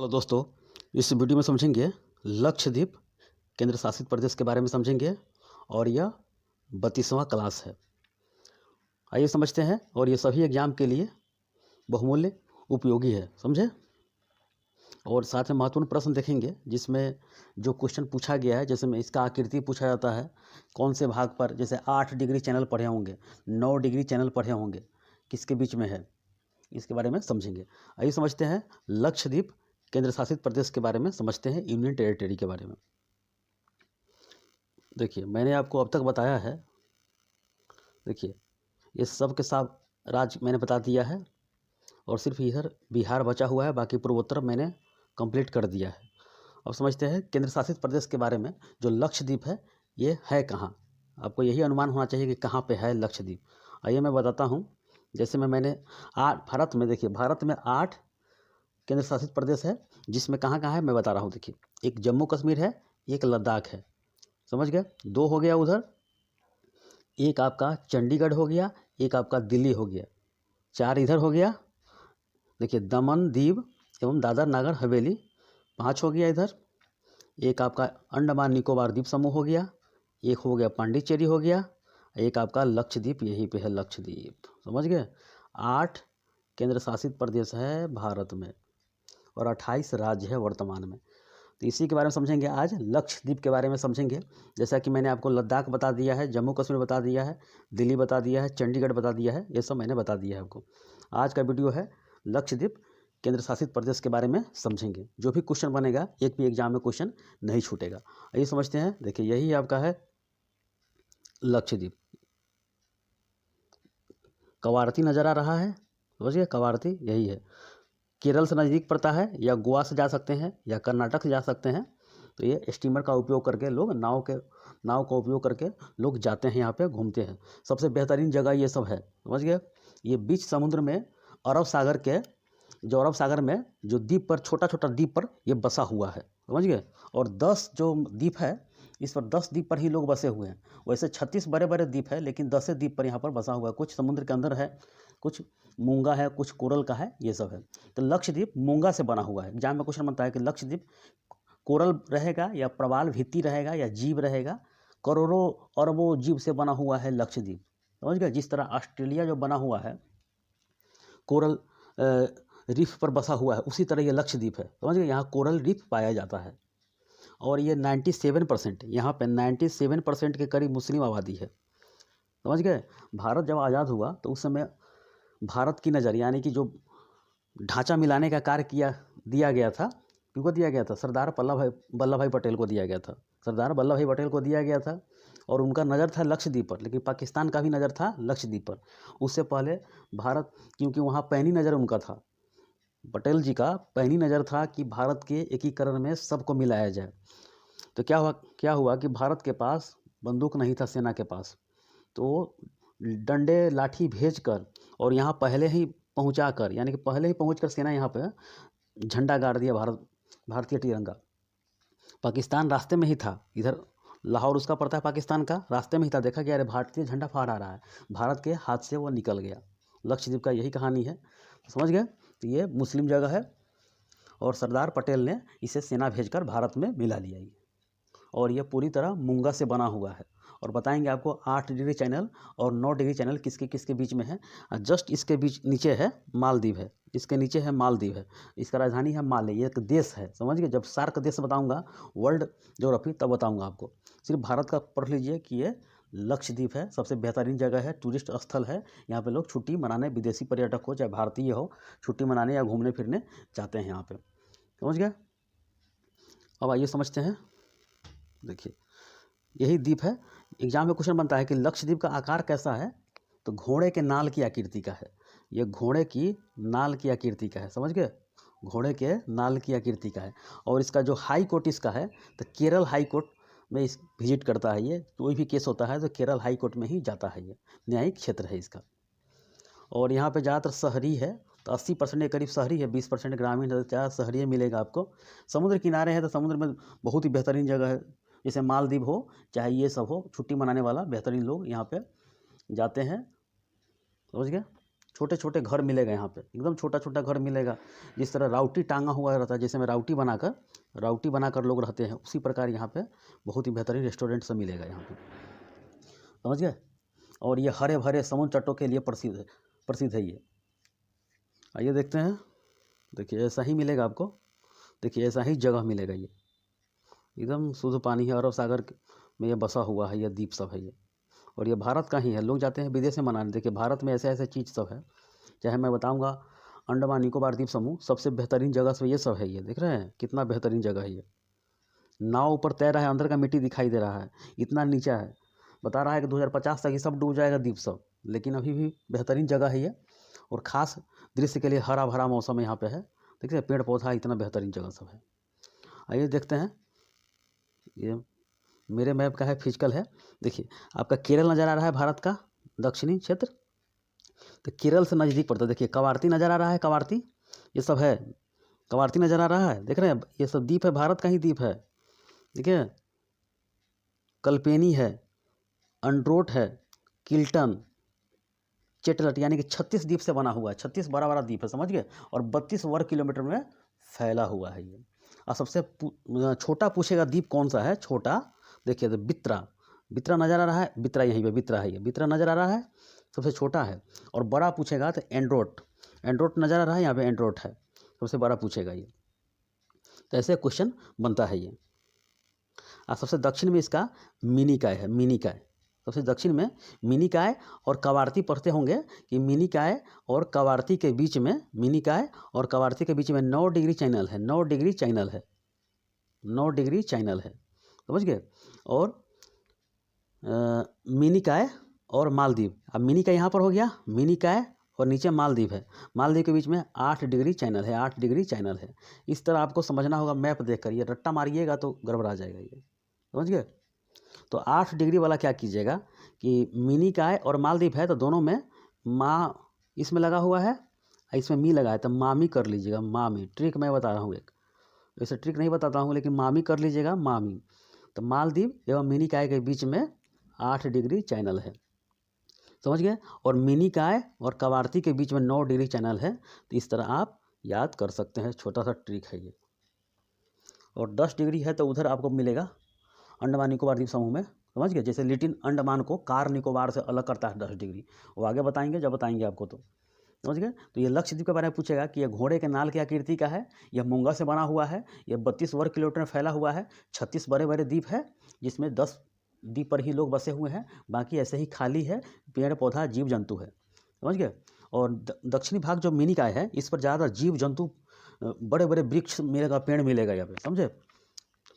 Hello दोस्तों, इस video में समझेंगे लक्षद्वीप केंद्र शासित प्रदेश के बारे में समझेंगे और यह 32वां क्लास है। आइए समझते हैं और ये सभी एग्जाम के लिए बहुमूल्य उपयोगी है, समझे। और साथ में महत्वपूर्ण प्रश्न देखेंगे जिसमें जो क्वेश्चन पूछा गया है, जैसे में इसका आकृति पूछा जाता है कौन से भाग पर, जैसे 8 डिग्री चैनल पढ़े होंगे, 9 डिग्री चैनल पढ़े होंगे, किसके बीच में है, इसके बारे में समझेंगे। आइए समझते हैं लक्षद्वीप केंद्र शासित प्रदेश के बारे में, समझते हैं यूनियन टेरिटरी के बारे में। देखिए, मैंने आपको अब तक बताया है, देखिए ये सब के सब राज्य मैंने बता दिया है और सिर्फ इधर बिहार बचा हुआ है, बाकी पूर्वोत्तर मैंने कंप्लीट कर दिया है। अब समझते हैं केंद्र शासित प्रदेश के बारे में। जो लक्षद्वीप है ये है कहाँ, आपको यही अनुमान होना चाहिए कि कहाँ पे है लक्षद्वीप। आइए मैं बताता हूँ। जैसे मैंने भारत में, देखिए भारत में 8 केंद्र शासित प्रदेश है, जिसमें कहाँ कहाँ है मैं बता रहा हूँ। देखिए, एक जम्मू कश्मीर है, एक लद्दाख है, समझ गए, 2 हो गया उधर, एक आपका चंडीगढ़ हो गया, एक आपका दिल्ली हो गया, 4 इधर हो गया। देखिए दमन दीव एवं दादर नागर हवेली 5 हो गया इधर, एक आपका अंडमान निकोबार द्वीप समूह हो गया, एक हो गया पांडिचेरी हो गया, एक आपका लक्षद्वीप यहीं पे है लक्षद्वीप, समझ गए। 8 केंद्र शासित प्रदेश है भारत में और 28 राज्य है वर्तमान में। तो इसी के बारे में समझेंगे आज, लक्षद्वीप के बारे में समझेंगे। जैसा कि मैंने आपको लद्दाख बता दिया है, जम्मू कश्मीर बता दिया है, दिल्ली बता दिया है, चंडीगढ़ बता दिया है, ये सब मैंने बता दिया है आपको। आज का वीडियो है लक्षद्वीप केंद्र शासित प्रदेश के बारे में समझेंगे। जो भी क्वेश्चन बनेगा, एक भी एग्जाम में क्वेश्चन नहीं छूटेगा। आइए समझते हैं। देखिए यही आपका है लक्षद्वीप, कवारती नज़र आ रहा है, समझिए कवारती यही है। केरल से नज़दीक पड़ता है, या गोवा से जा सकते हैं या कर्नाटक से जा सकते हैं। तो ये स्टीमर का उपयोग करके लोग नाव का उपयोग करके लोग जाते हैं, यहाँ पे घूमते हैं। सबसे बेहतरीन जगह ये सब है, समझ गए। ये बीच समुद्र में अरब सागर के, जो अरब सागर में जो द्वीप पर, छोटा छोटा द्वीप पर ये बसा हुआ है, समझ गए। और 10 जो द्वीप है, इस पर 10 द्वीप पर ही लोग बसे हुए हैं। वैसे 36 बड़े बड़े द्वीप है, लेकिन 10 द्वीप पर यहाँ पर बसा हुआ है। कुछ समुद्र के अंदर है, कुछ मूंगा है, कुछ कोरल का है, ये सब है। तो लक्षद्वीप मूंगा से बना हुआ है। एग्जाम में क्वेश्चन बनता है कि लक्षद्वीप कोरल रहेगा या प्रवाल भित्ति रहेगा या जीव रहेगा। करोड़ों अरबों जीव से बना हुआ है लक्षद्वीप, समझ गए। जिस तरह ऑस्ट्रेलिया जो बना हुआ है कोरल रीफ पर बसा हुआ है, उसी तरह ये लक्षद्वीप है, समझ गए। यहाँ कोरल रीफ पाया जाता है और ये 97%, यहाँ पे 97% के करीब मुस्लिम आबादी है, समझ गए। भारत जब आज़ाद हुआ तो उस समय भारत की नज़र, यानी कि जो ढांचा मिलाने का कार्य दिया गया था, किसको दिया गया था? सरदार वल्लभ भाई पटेल को दिया गया था। सरदार वल्लभ भाई पटेल को दिया गया था और उनका नज़र था लक्षद्वीप पर, लेकिन पाकिस्तान का भी नज़र था लक्षद्वीप पर। उससे पहले भारत, क्योंकि वहाँ पैनी नज़र उनका था, पटेल जी का पैनी नज़र था कि भारत के एकीकरण में सबको मिलाया जाए। तो क्या हुआ कि भारत के पास बंदूक नहीं था, सेना के पास, तो डंडे लाठी भेजकर और यहाँ पहले ही पहुँचाकर, यानी कि पहले ही पहुँचकर सेना यहाँ पे झंडा गाड़ दिया, भारतीय तिरंगा। पाकिस्तान रास्ते में ही था, इधर लाहौर उसका पड़ता है पाकिस्तान का, रास्ते में ही था। देखा कि अरे भारतीय झंडा फहरा रहा है, भारत के हाथ से वो निकल गया। लक्षद्वीप का यही कहानी है, समझ गए। तो ये मुस्लिम जगह है और सरदार पटेल ने इसे सेना भेजकर भारत में मिला लिया ये। और ये पूरी तरह मूंगा से बना हुआ है। और बताएंगे आपको 8 डिग्री चैनल और 9 डिग्री चैनल किसके किसके बीच में है। जस्ट इसके बीच नीचे है मालदीव है, इसके नीचे है मालदीव है, इसका राजधानी है माले। ये एक देश है, समझ गए। जब सार्क देश बताऊंगा, वर्ल्ड ज्योग्राफी, तब बताऊंगा आपको। सिर्फ भारत का पढ़ लीजिए कि ये लक्षद्वीप है, सबसे बेहतरीन जगह है, टूरिस्ट स्थल है। यहाँ पे लोग छुट्टी मनाने, विदेशी पर्यटक हो चाहे भारतीय हो, छुट्टी मनाने या घूमने फिरने जाते हैं यहाँ पे, समझ गए। अब आइए समझते हैं। देखिए यही द्वीप है। एग्जाम में क्वेश्चन बनता है कि लक्षद्वीप का आकार कैसा है, तो घोड़े के नाल की आकृति का है। ये घोड़े की नाल की आकृति का है, समझ गए, घोड़े के नाल की आकृति का है। और इसका जो हाई कोर्ट इसका है, तो केरल हाई कोर्ट में इस विजिट करता है ये। कोई भी केस होता है तो केरल हाई कोर्ट में ही जाता है, ये न्यायिक क्षेत्र है इसका। और यहाँ पे ज़्यादातर शहरी है, तो 80% के करीब शहरी है, 20% ग्रामीण है, ज़्यादा शहरी मिलेगा आपको। समुद्र किनारे है तो समुद्र में बहुत ही बेहतरीन जगह है, जैसे मालदीव हो चाहे ये सब हो, छुट्टी मनाने वाला बेहतरीन लोग यहाँ पे जाते हैं, समझ गए। छोटे छोटे घर मिलेगा यहाँ पे, एकदम छोटा छोटा घर मिलेगा। जिस तरह राउटी टांगा हुआ रहता है, जैसे में राउटी बनाकर लोग रहते हैं, उसी प्रकार यहाँ पे बहुत ही बेहतरीन रेस्टोरेंट सब मिलेगा यहाँ पे, समझ गए। और ये हरे भरे समुद्र तटों के लिए प्रसिद्ध है ये। आइए देखते हैं। देखिए ऐसा ही मिलेगा आपको, देखिए ऐसा ही जगह मिलेगा। ये एकदम शुद्ध पानी है, अरब सागर में ये बसा हुआ है, ये द्वीप सब है ये। और ये भारत का ही है, लोग जाते हैं विदेश में मनाने। देखिए भारत में ऐसे ऐसे चीज़ सब है, चाहे मैं बताऊंगा अंडमान निकोबार द्वीप समूह सबसे बेहतरीन जगह से ये सब है। ये देख रहे हैं कितना बेहतरीन जगह है ये। नाव ऊपर तैर रहा है, अंदर का मिट्टी दिखाई दे रहा है, इतना नीचा है। बता रहा है कि 2050 तक ये सब डूब जाएगा द्वीप सब, लेकिन अभी भी बेहतरीन जगह है ये। और ख़ास दृश्य के लिए हरा भरा मौसम यहाँ पे है, देखिए पेड़ पौधा, इतना बेहतरीन जगह सब है। आइए देखते हैं। ये मेरे मैप का है, फिजिकल है। देखिए आपका केरल नज़र आ रहा है, भारत का दक्षिणी क्षेत्र। तो केरल से नज़दीक पड़ता है। देखिए कवारती नज़र आ रहा है, कवारती ये सब है, कवारती नज़र आ रहा है, देख रहे हैं ये सब द्वीप है, भारत का ही द्वीप है। देखिए कल्पेनी है, अंड्रोट है, किल्टन, चेटलट, यानी कि 36 द्वीप से बना हुआ है। 36 बड़ा बड़ा द्वीप है, समझ गए। और 32 वर्ग किलोमीटर में फैला हुआ है ये। और सबसे छोटा पूछेगा द्वीप कौन सा है, छोटा देखिए तो बित्रा नज़र आ रहा है, बित्रा यहीं पे बित्रा है, ये बित्रा नज़र आ रहा है, सबसे छोटा है। और बड़ा पूछेगा तो एंड्रोट नज़र आ रहा है, यहाँ पे एंड्रोट है, सबसे बड़ा पूछेगा ये। तो ऐसे क्वेश्चन बनता है ये। और सबसे दक्षिण में इसका मिनिकाय है, मिनिकाय सबसे दक्षिण में मिनिकाय। और कवारती पढ़ते होंगे कि मिनिकाय और कवारती के बीच में, मिनिकाय और कवारती के बीच में 9 डिग्री चैनल है, 9 डिग्री चैनल है, 9 डिग्री चैनल है, समझ गए। और मिनिकाय और मालदीव, अब मिनिकाय यहाँ पर हो गया, मिनिकाय और नीचे मालदीव है, मालदीव के बीच में 8 डिग्री चैनल है, 8 डिग्री चैनल है। इस तरह आपको समझना होगा मैप देखकर, ये रट्टा मारिएगा तो गड़बड़ा जाएगा ये, समझ गए। तो 8 डिग्री वाला क्या कीजिएगा कि मिनिकाय और मालदीव है तो दोनों में माँ इसमें लगा हुआ है, इसमें मी लगा है, तो मामी कर लीजिएगा, मामी। ट्रिक मैं बता रहा हूँ एक, वैसे ट्रिक नहीं बताता हूँ, लेकिन मामी कर लीजिएगा, मामी। तो मालदीव एवं मिनिकाय के बीच में 8 डिग्री चैनल है, समझ गए। और मिनिकाय और कवारती के बीच में 9 डिग्री चैनल है। तो इस तरह आप याद कर सकते हैं, छोटा सा ट्रिक है ये। और 10 डिग्री है तो उधर आपको मिलेगा अंडमान निकोबार द्वीप समूह में, समझ गए। जैसे लिटिल अंडमान को कार निकोबार से अलग करता है 10 डिग्री, वो आगे बताएंगे जब बताएंगे आपको, तो समझ गए। तो ये लक्षद्वीप के बारे में पूछेगा कि यह घोड़े के नाल की आकृति का है, यह मूंगा से बना हुआ है, यह 32 वर्ग किलोमीटर में फैला हुआ है, 36 बड़े बड़े द्वीप है, जिसमें 10 द्वीप पर ही लोग बसे हुए हैं, बाकी ऐसे ही खाली है, पेड़ पौधा जीव जंतु है, समझ गए। और दक्षिणी भाग जो मिनिकाय है, इस पर ज़्यादा जीव जंतु, बड़े बड़े वृक्ष मिलेगा, पेड़ मिलेगा यहाँ पे, समझे,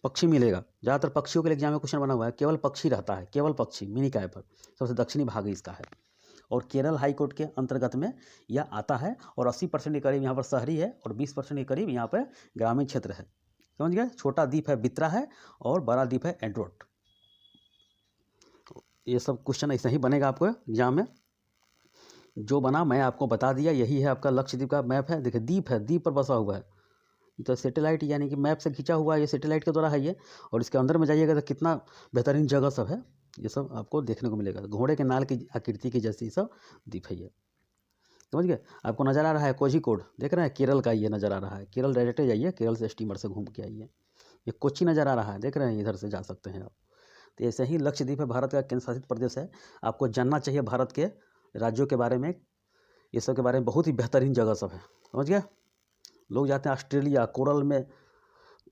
पक्षी मिलेगा। ज़्यादातर पक्षियों के लिए एग्जाम में क्वेश्चन बना हुआ है, केवल पक्षी रहता है, केवल पक्षी मिनिकाय पर, सबसे दक्षिणी भाग इसका है। और केरल हाई कोर्ट के अंतर्गत में यह आता है। और 80% के करीब यहाँ पर शहरी है और 20% के करीब यहाँ पर ग्रामीण क्षेत्र है, समझ गए। छोटा द्वीप है बित्रा है और बड़ा द्वीप है एंड्रोट। ये सब क्वेश्चन ऐसा ही बनेगा आपको एग्जाम में, जो बना मैं आपको बता दिया। यही है आपका लक्षद्वीप का मैप है। देखिए द्वीप है, द्वीप पर बसा हुआ है, तो सैटेलाइट यानी कि मैप से खींचा हुआ है, ये सैटेलाइट के द्वारा है ये। और इसके अंदर में जाइएगा तो कितना बेहतरीन जगह सब है, ये सब आपको देखने को मिलेगा। घोड़े के नाल की आकृति की जैसी सब द्वीप है ये, समझ गए। आपको नज़र आ रहा है कोझिकोड, देख रहे हैं, केरल का ये नज़र आ रहा है। केरल डायरेक्ट जाइए, केरल से स्टीमर से घूम के आइए। ये कोच्चि नज़र आ रहा है, देख रहे हैं, इधर से जा सकते हैं आप। तो ऐसे ही लक्षद्वीप है, भारत का केंद्र शासित प्रदेश है। आपको जानना चाहिए भारत के राज्यों के बारे में, ये सब के बारे में, बहुत ही बेहतरीन जगह सब है, समझ गए। लोग जाते हैं ऑस्ट्रेलिया कोरल में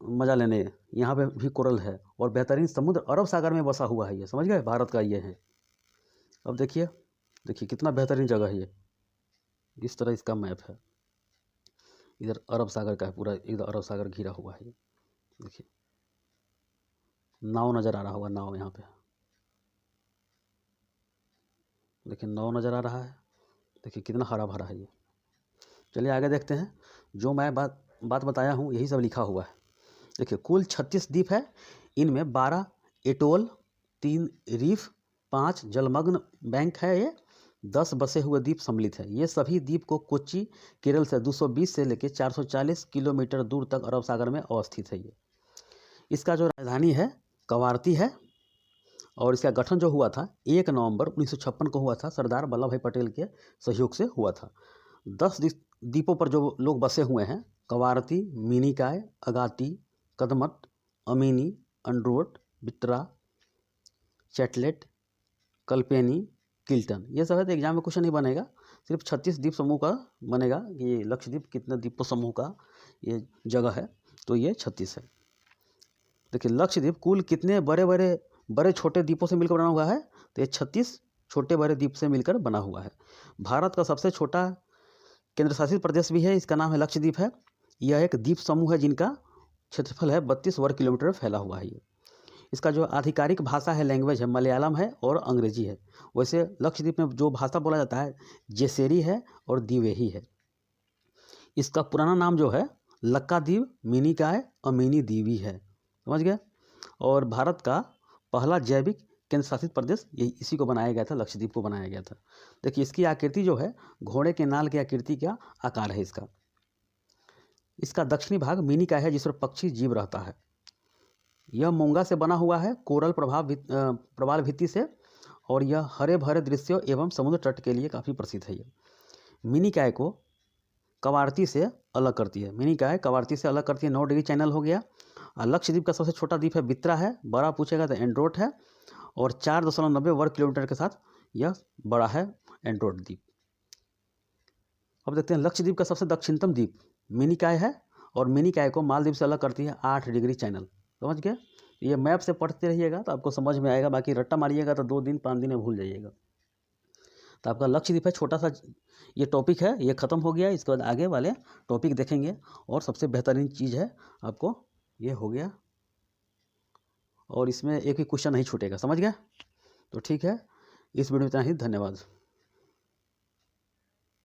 मज़ा लेने, यहाँ पे भी कोरल है। और बेहतरीन समुद्र अरब सागर में बसा हुआ है ये, समझ गए, भारत का ये है। अब देखिए कितना बेहतरीन जगह है ये, इस तरह इसका मैप है। इधर अरब सागर का है पूरा, इधर अरब सागर घिरा हुआ है ये। देखिए नाव नज़र आ रहा होगा, नाव यहाँ पे देखिए, नाव नज़र आ रहा है, देखिए कितना हरा भरा है ये। चलिए आगे देखते हैं। जो मैं बात बताया हूँ यही सब लिखा हुआ है। देखिए कुल 36 द्वीप है, इनमें 12 एटोल, 3 रीफ, 5 जलमग्न बैंक है ये, 10 बसे हुए द्वीप सम्मिलित है। ये सभी द्वीप को कोच्चि केरल से 220 से लेकर 440 किलोमीटर दूर तक अरब सागर में अवस्थित है ये। इसका जो राजधानी है कवारती है, और इसका गठन जो हुआ था 1 नवंबर 1956 को हुआ था, सरदार वल्लभ भाई पटेल के सहयोग से हुआ था। 10 द्वीपों पर जो लोग बसे हुए हैं, कवारती, मिनिकॉय, अगाती, कदमत, अमीनी, अंड्रोट, बित्रा, चैटलेट, कल्पेनी, किल्टन, ये सब है। तो एग्जाम में क्वेश्चन नहीं बनेगा, सिर्फ 36 द्वीप समूह का बनेगा कि ये लक्षद्वीप कितने द्वीप समूह का ये जगह है, तो ये 36 है। देखिए लक्षद्वीप कुल कितने बड़े छोटे द्वीपों से मिलकर बना हुआ है, तो ये 36 छोटे बड़े द्वीप से मिलकर बना हुआ है। भारत का सबसे छोटा केंद्र शासित प्रदेश भी है, इसका नाम है लक्षद्वीप है। यह एक द्वीप समूह है जिनका क्षेत्रफल है 32 वर्ग किलोमीटर फैला हुआ है। ये इसका जो आधिकारिक भाषा है, लैंग्वेज है, मलयालम है और अंग्रेजी है। वैसे लक्षद्वीप में जो भाषा बोला जाता है जेसेरी है और दिवेही है। इसका पुराना नाम जो है लक्काद्वीप, मिनिकॉय, अमीनी द्वीपी है, समझ गए। और भारत का पहला जैविक केंद्र शासित प्रदेश यही इसी को बनाया गया था, लक्षद्वीप को बनाया गया था। देखिए इसकी आकृति जो है घोड़े के नाल की आकृति का आकार है इसका। इसका दक्षिणी भाग मिनिकॉय है जिस पर पक्षी जीव रहता है। यह मूंगा से बना हुआ है, कोरल प्रवाल भित्ति से, और यह हरे भरे दृश्यों एवं समुद्र तट के लिए काफ़ी प्रसिद्ध है। ये मिनिकॉय को कवारती से अलग करती है, मिनिकॉय कवारती से अलग करती है। 9 डिग्री चैनल हो गया। और लक्षद्वीप का सबसे छोटा द्वीप है बित्रा है, बड़ा पूछेगा तो एंड्रोट है, और 4.90 वर्ग किलोमीटर के साथ यह बड़ा है एंड्रोट द्वीप। अब देखते हैं लक्षद्वीप का सबसे दक्षिणतम द्वीप मिनिकॉय है, और मिनिकॉय को मालदीव से अलग करती है 8 डिग्री चैनल, समझ गए। ये मैप से पढ़ते रहिएगा तो आपको समझ में आएगा, बाकी रट्टा मारिएगा तो 2 दिन 5 दिन में भूल जाइएगा। तो आपका लक्षद्वीप है, छोटा सा ये टॉपिक है, ये ख़त्म हो गया। इसके बाद आगे वाले टॉपिक देखेंगे, और सबसे बेहतरीन चीज़ है आपको ये हो गया, और इसमें एक भी क्वेश्चन नहीं छूटेगा, समझ गए। तो ठीक है, इस वीडियो में इतना ही, धन्यवाद।